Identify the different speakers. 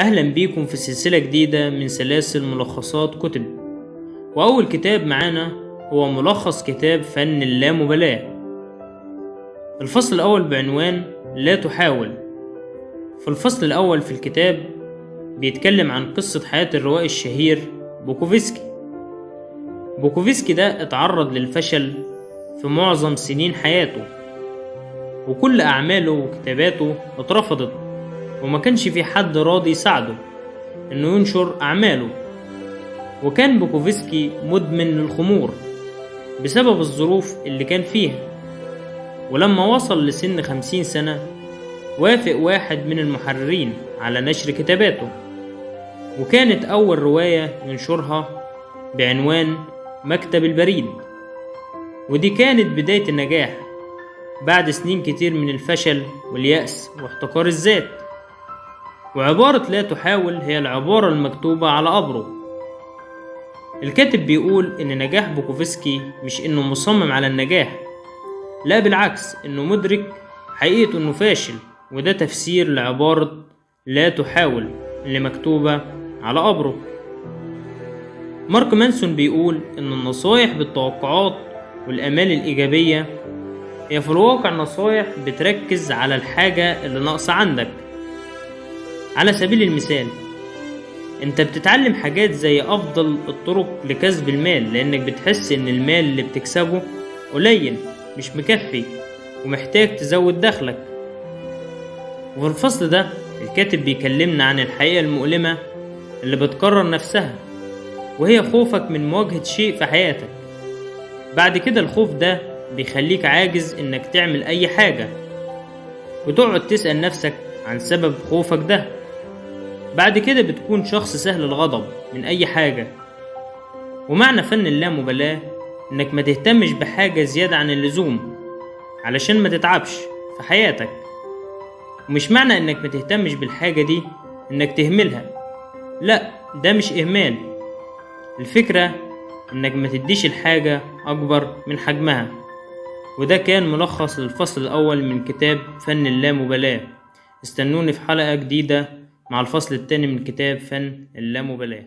Speaker 1: أهلا بيكم في سلسلة جديدة من سلاسل ملخصات كتب. وأول كتاب معانا هو ملخص كتاب فن اللامبالاة. الفصل الأول بعنوان لا تحاول. في الفصل الأول في الكتاب بيتكلم عن قصة حياة الروائي الشهير بوكوفسكي. بوكوفسكي ده اتعرض للفشل في معظم سنين حياته، وكل أعماله وكتاباته اترفضت، وما كانش في حد راضي يساعده انه ينشر اعماله. وكان بوكوفسكي مدمن للخمور بسبب الظروف اللي كان فيها. ولما وصل لسن 50 سنة وافق واحد من المحررين على نشر كتاباته، وكانت اول رواية ينشرها بعنوان مكتب البريد. ودي كانت بداية النجاح بعد سنين كتير من الفشل واليأس واحتقار الذات. وعبارة لا تحاول هي العبارة المكتوبة على قبره. الكاتب بيقول إن نجاح بوكوفسكي مش إنه مصمم على النجاح، لا بالعكس، إنه مدرك حقيقة إنه فاشل. وده تفسير لعبارة لا تحاول اللي مكتوبة على قبره. مارك مانسون بيقول إن النصايح بالتوقعات والآمال الإيجابية هي في الواقع نصايح بتركز على الحاجة اللي ناقصة عندك. على سبيل المثال، انت بتتعلم حاجات زي افضل الطرق لكسب المال لانك بتحس ان المال اللي بتكسبه قليل مش مكفي ومحتاج تزود دخلك. وفي الفصل ده الكاتب بيكلمنا عن الحقيقة المؤلمة اللي بتكرر نفسها، وهي خوفك من مواجهة شيء في حياتك. بعد كده الخوف ده بيخليك عاجز انك تعمل اي حاجة، وتقعد تسأل نفسك عن سبب خوفك ده. بعد كده بتكون شخص سهل الغضب من أي حاجة. ومعنى فن اللامبالاة إنك ما تهتمش بحاجة زيادة عن اللزوم علشان ما تتعبش في حياتك. ومش معنى إنك ما تهتمش بالحاجة دي إنك تهملها، لا، ده مش إهمال. الفكرة إنك ما تديش الحاجة أكبر من حجمها. وده كان ملخص للفصل الأول من كتاب فن اللامبالاة. استنوني في حلقة جديدة مع الفصل الثاني من كتاب فن اللامبالاة.